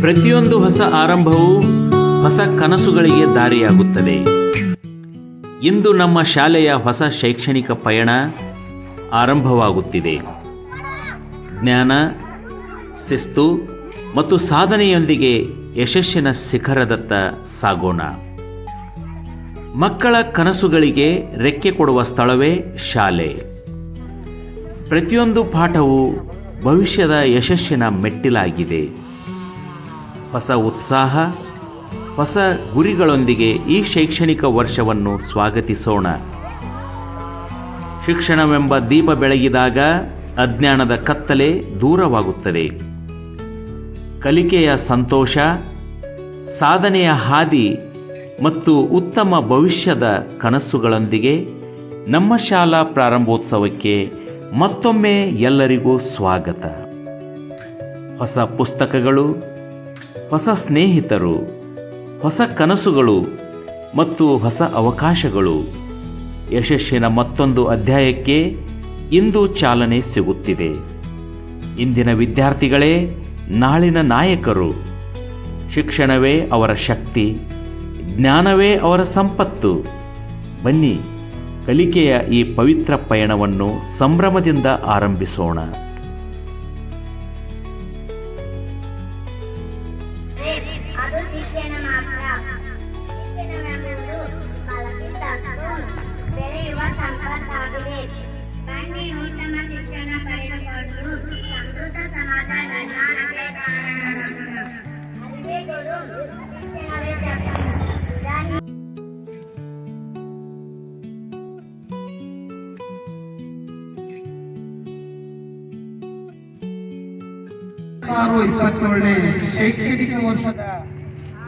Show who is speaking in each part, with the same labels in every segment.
Speaker 1: ಪ್ರತಿಯೊಂದು ಹೊಸ ಆರಂಭವೂ ಹೊಸ ಕನಸುಗಳಿಗೆ ದಾರಿಯಾಗುತ್ತದೆ. ಇಂದು ನಮ್ಮ ಶಾಲೆಯ ಹೊಸ ಶೈಕ್ಷಣಿಕ ಪಯಣ ಆರಂಭವಾಗುತ್ತಿದೆ. ಜ್ಞಾನ, ಶಿಸ್ತು ಮತ್ತು ಸಾಧನೆಯೊಂದಿಗೆ ಯಶಸ್ಸಿನ ಶಿಖರದತ್ತ ಸಾಗೋಣ. ಮಕ್ಕಳ ಕನಸುಗಳಿಗೆ ರೆಕ್ಕೆ ಕೊಡುವ ಸ್ಥಳವೇ ಶಾಲೆ. ಪ್ರತಿಯೊಂದು ಪಾಠವು ಭವಿಷ್ಯದ ಯಶಸ್ಸಿನ ಮೆಟ್ಟಿಲಾಗಿದೆ. ಹೊಸ ಉತ್ಸಾಹ, ಹೊಸ ಗುರಿಗಳೊಂದಿಗೆ ಈ ಶೈಕ್ಷಣಿಕ ವರ್ಷವನ್ನು ಸ್ವಾಗತಿಸೋಣ. ಶಿಕ್ಷಣವೆಂಬ ದೀಪ ಬೆಳಗಿದಾಗ ಅಜ್ಞಾನದ ಕತ್ತಲೆ ದೂರವಾಗುತ್ತದೆ. ಕಲಿಕೆಯ ಸಂತೋಷ, ಸಾಧನೆಯ ಹಾದಿ ಮತ್ತು ಉತ್ತಮ ಭವಿಷ್ಯದ ಕನಸುಗಳೊಂದಿಗೆ ನಮ್ಮ ಶಾಲಾ ಪ್ರಾರಂಭೋತ್ಸವಕ್ಕೆ ಮತ್ತೊಮ್ಮೆ ಎಲ್ಲರಿಗೂ ಸ್ವಾಗತ. ಹೊಸ ಪುಸ್ತಕಗಳು, ಹೊಸ ಸ್ನೇಹಿತರು, ಹೊಸ ಕನಸುಗಳು ಮತ್ತು ಹೊಸ ಅವಕಾಶಗಳು. ಯಶಸ್ಸಿನ ಮತ್ತೊಂದು ಅಧ್ಯಾಯಕ್ಕೆ ಇಂದು ಚಾಲನೆ ಸಿಗುತ್ತಿದೆ. ಇಂದಿನ ವಿದ್ಯಾರ್ಥಿಗಳೇ ನಾಳಿನ ನಾಯಕರು. ಶಿಕ್ಷಣವೇ ಅವರ ಶಕ್ತಿ, ಜ್ಞಾನವೇ ಅವರ ಸಂಪತ್ತು. ಬನ್ನಿ, ಕಲಿಕೆಯ ಈ ಪವಿತ್ರ ಪಯಣವನ್ನು ಸಂಭ್ರಮದಿಂದ ಆರಂಭಿಸೋಣ.
Speaker 2: ಅದು ಶಿಕ್ಷಣ ಮಾತ್ರ. ಶಿಕ್ಷಣವೆಂಬುದು ಕಲಿತದ್ದು ಬೆಳೆಯುವ ಸಂಪತ್ತಾಗಿದೆ. ಬನ್ನಿ, ಉತ್ತಮ ಶಿಕ್ಷಣ ಪಡೆದುಕೊಂಡು ಸಮೃದ್ಧ ಸಮಾಜ ನಿರ್ಮಾಣಕ್ಕೆ ಕಾರಣರಾಗೋಣ. ಅರಿವೇ ಗುರು, ಶಿಕ್ಷಣವೇ ಶಕ್ತಿ.
Speaker 3: ಶೈಕ್ಷಣಿಕ ವರ್ಷದ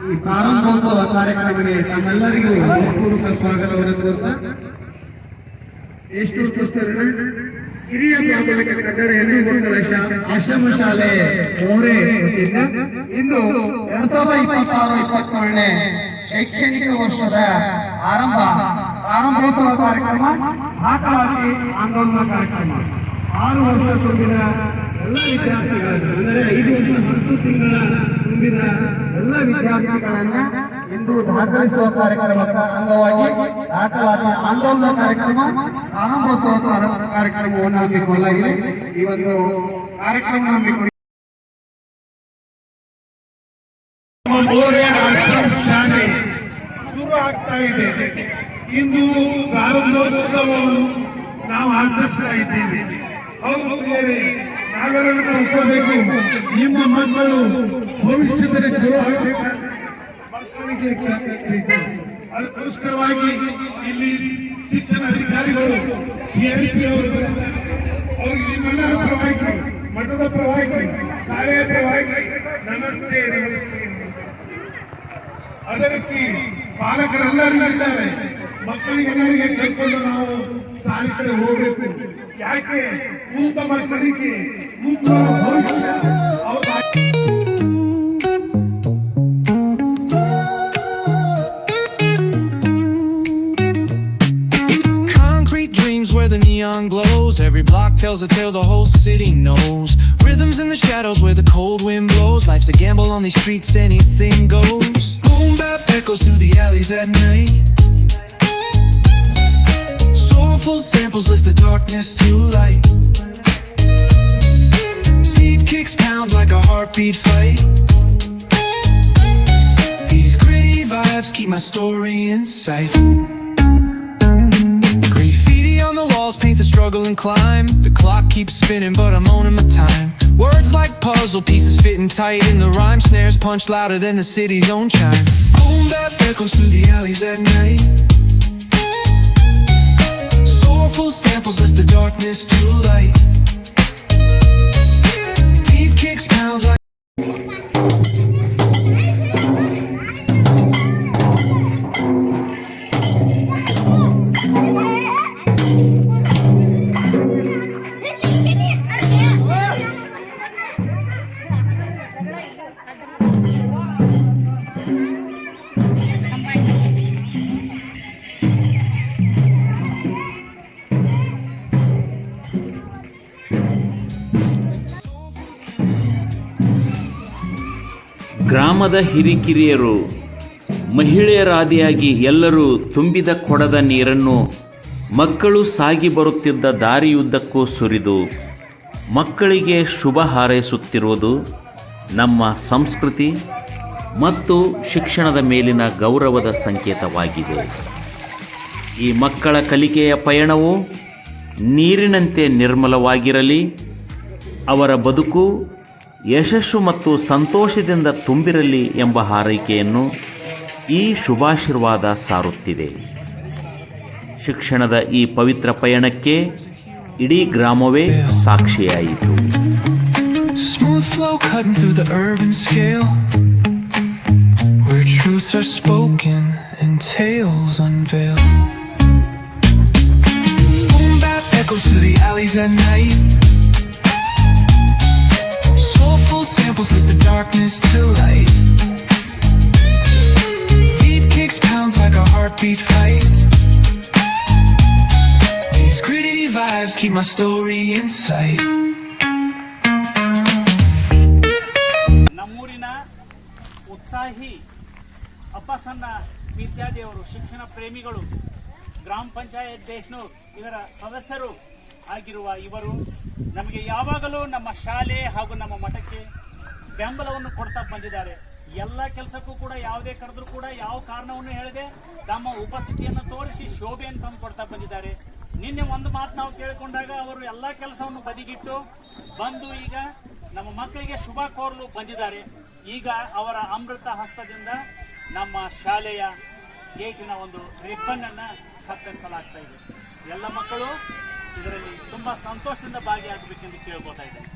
Speaker 3: ಈ ಪ್ರಾರಂಭೋತ್ಸವ ಕಾರ್ಯಕ್ರಮಕ್ಕೆ ನಮ್ಮೆಲ್ಲರಿಗೂ ಹೃತ್ಪೂರ್ವಕ ಸ್ವಾಗತವನ್ನು ಕೋರ್ತಾ, ಎಷ್ಟು ಹಿರಿಯ ಪ್ರಾಥಮಿಕ ಕನ್ನಡ ಹೆಣ್ಣು ಮಕ್ಕಳ ಆಶ್ರಮ ಶಾಲೆ ಮೋರೆ ವತಿಯಿಂದ ಇಂದು 2026-27ನೇ ಶೈಕ್ಷಣಿಕ ವರ್ಷದ ಪ್ರಾರಂಭೋತ್ಸವ ಕಾರ್ಯಕ್ರಮ, ದಾಖಲಾತಿ ಆಂದೋಲನ ಕಾರ್ಯಕ್ರಮ. 6 ವರ್ಷ ತುಂಬಿದ ಎಲ್ಲ ವಿದ್ಯಾರ್ಥಿಗಳನ್ನು, ಅಂದರೆ 5 ವರ್ಷ 10 ತಿಂಗಳ ತುಂಬಿದ ಎಲ್ಲ ವಿದ್ಯಾರ್ಥಿಗಳನ್ನ ಇಂದು ದಾಖಲಿಸುವ ಕಾರ್ಯಕ್ರಮದ ಅಂಗವಾಗಿ ದಾಖಲಾತಿ ಆಂದೋಲನ ಕಾರ್ಯಕ್ರಮ, ಪ್ರಾರಂಭೋತ್ಸವ ಕಾರ್ಯಕ್ರಮವನ್ನು ಹಮ್ಮಿಕೊಳ್ಳಲಾಗಿದೆ. ಈ ಒಂದು ಕಾರ್ಯಕ್ರಮ ಶಾಲೆ ಶುರು ಆಗ್ತಾ ಇದೆ. ಇಂದು ಪ್ರಾರಂಭೋತ್ಸವವನ್ನು ನಾವು ಆಚರಿಸ್ತಾ ಇದ್ದೇವೆ. ಹೌದು ಪ್ರಿಯರೇ, ನಾವೆಲ್ಲರೂ ತಿಳ್ಕೋಬೇಕು, ನಿಮ್ಮ ಮಕ್ಕಳು ಭವಿಷ್ಯದಲ್ಲಿ ಚಲೋ ಆಗಬೇಕು, ಮಕ್ಕಳಿಗೆ ಅದಕ್ಕೋಸ್ಕರವಾಗಿ ಇಲ್ಲಿ ಶಿಕ್ಷಣ ಅಧಿಕಾರಿಗಳು, CRP ಅವರು ಅವ್ರಿಗೆ ನಿಮ್ಮೆಲ್ಲರ ಪರವಾಗಿ, ಮಠದ ಪರವಾಗಿ, ಶಾಲೆಯ ಪರವಾಗಿ ನಮಸ್ತೆ. ಅದೇ ರೀತಿ ಪಾಲಕರೆಲ್ಲರೂ ಇದ್ದಾರೆ. ಮಕ್ಕಳಿಗೆಲ್ಲರಿಗೆ ಕಲ್ಕೊಂಡು ನಾವು ಶಾಲೆ ಕಡೆ ಹೋಗ್ಬೇಕು. ಯಾಕೆ? ಉತ್ತಮ ಕಲಿಕೆ, ಉತ್ತಮ ಭವಿಷ್ಯ.
Speaker 4: Concrete dreams where the neon glows. Every block tells a tale the whole city knows. Rhythms in the shadows where the cold wind blows. Life's a gamble on these streets, anything goes. Boom bap echoes through the alleys at night. Soulful samples lift the darkness to light. Beat kicks pound like a heartbeat fight. These gritty vibes keep my story in sight. Graffiti on the walls paint the struggle and climb. The clock keeps spinning but I'm owning my time. Words like puzzle pieces fitting tight in the rhyme. Snares punch louder than the city's own chime. Boom bap echoes through the alleys at night. Soulful samples lift the darkness to light. Beat kicks pound like
Speaker 1: ಗ್ರಾಮದ ಹಿರಿಕಿರಿಯರು ಮಹಿಳೆಯರಾದಿಯಾಗಿ ಎಲ್ಲರೂ ತುಂಬಿದ ಕೊಡದ ನೀರನ್ನು ಮಕ್ಕಳು ಸಾಗಿ ಬರುತ್ತಿದ್ದ ದಾರಿಯುದ್ದಕ್ಕೂ ಸುರಿದು ಮಕ್ಕಳಿಗೆ ಶುಭ ಹಾರೈಸುತ್ತಿರುವುದು ನಮ್ಮ ಸಂಸ್ಕೃತಿ ಮತ್ತು ಶಿಕ್ಷಣದ ಮೇಲಿನ ಗೌರವದ ಸಂಕೇತವಾಗಿದೆ. ಈ ಮಕ್ಕಳ ಕಲಿಕೆಯ ಪಯಣವು ನೀರಿನಂತೆ ನಿರ್ಮಲವಾಗಿರಲಿ, ಅವರ ಬದುಕು ಯಶಸ್ಸು ಮತ್ತು ಸಂತೋಷದಿಂದ ತುಂಬಿರಲಿ ಎಂಬ ಹಾರೈಕೆಯನ್ನು ಈ ಶುಭಾಶೀರ್ವಾದ ಸಾರುತ್ತಿದೆ. ಶಿಕ್ಷಣದ ಈ ಪವಿತ್ರ ಪಯಣಕ್ಕೆ ಇಡೀ ಗ್ರಾಮವೇ ಸಾಕ್ಷಿಯಾಯಿತು.
Speaker 4: Smooth flow cutting through the urban scale, where truths are spoken and tales unveiled. Boom bap echoes through the alleys at night. Soulful samples lift the darkness to light. Deep kicks pounds like a heartbeat fight. These gritty vibes keep my story in sight.
Speaker 5: ನಮ್ಮೂರಿನ ಉತ್ಸಾಹಿ ಅಪ್ಪಸನ್ನ ಪಿರ್ಜಾದಿಯವರು ಶಿಕ್ಷಣ ಪ್ರೇಮಿಗಳು, ಗ್ರಾಮ ಪಂಚಾಯತ್ ದೇಶನೂರ್ ಇದರ ಸದಸ್ಯರು ಆಗಿರುವ ಇವರು ನಮಗೆ ಯಾವಾಗಲೂ ನಮ್ಮ ಶಾಲೆ ಹಾಗೂ ನಮ್ಮ ಮಠಕ್ಕೆ ಬೆಂಬಲವನ್ನು ಕೊಡ್ತಾ ಬಂದಿದ್ದಾರೆ. ಎಲ್ಲ ಕೆಲಸಕ್ಕೂ ಕೂಡ ಯಾವುದೇ ಕರೆದ್ರೂ ಕೂಡ ಯಾವ ಕಾರಣವನ್ನು ಹೇಳದೆ ತಮ್ಮ ಉಪಸ್ಥಿತಿಯನ್ನು ತೋರಿಸಿ ಶೋಭೆಯನ್ನು ತಂದು ಕೊಡ್ತಾ ಬಂದಿದ್ದಾರೆ. ನಿನ್ನೆ ಒಂದು ಮಾತು ನಾವು ಕೇಳಿಕೊಂಡಾಗ ಅವರು ಎಲ್ಲ ಕೆಲಸವನ್ನು ಬದಿಗಿಟ್ಟು ಬಂದು ಈಗ ನಮ್ಮ ಮಕ್ಕಳಿಗೆ ಶುಭ ಕೋರಲು ಬಂದಿದ್ದಾರೆ. ಈಗ ಅವರ ಅಮೃತ ಹಸ್ತದಿಂದ ನಮ್ಮ ಶಾಲೆಯ ಗೇಟಿನ ಒಂದು ರಿಬ್ಬನ್ ಅನ್ನ ಕತ್ತರಿಸಲಾಗ್ತಾ ಇದೆ. ಎಲ್ಲ ಮಕ್ಕಳು ಇದರಲ್ಲಿ ತುಂಬಾ ಸಂತೋಷದಿಂದ ಭಾಗಿಯಾಗಬೇಕೆಂದು ಕೇಳ್ಕೊತಾ ಇದ್ದಾರೆ.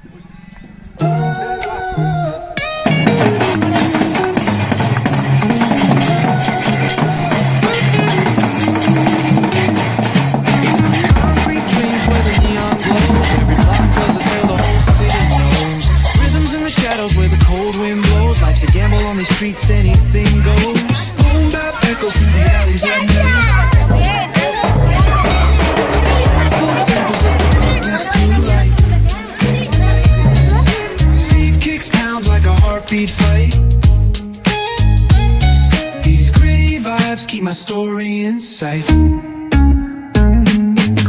Speaker 4: Concrete dreams where the neon glows. Every block tells a tale the whole city knows. Rhythms in the shadows where the cold wind blows. Life's a gamble on these streets, anything goes. Boom bap echoes through the alleys at night. Soulful samples of the darkness to light. Deep kicks pound like a heartbeat fight. These gritty vibes keep my story in sight.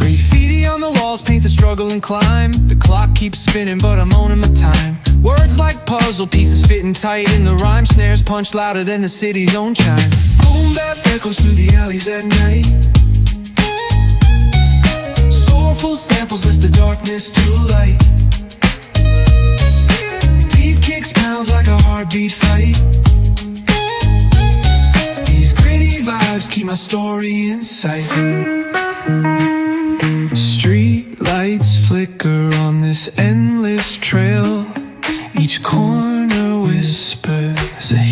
Speaker 4: Graffiti on the walls paint the struggle and climb. The clock keeps spinning but I'm owning my time. Words like puzzle pieces fitting tight in the rhyme. Snares punch louder than the city's own chime. Boom bap echoes through the alleys at night. Soulful samples lift the darkness to light. Deep kicks pound like a heartbeat fight. These gritty vibes keep my story in sight. Street lights flicker on this endless trail. Each corner whispers a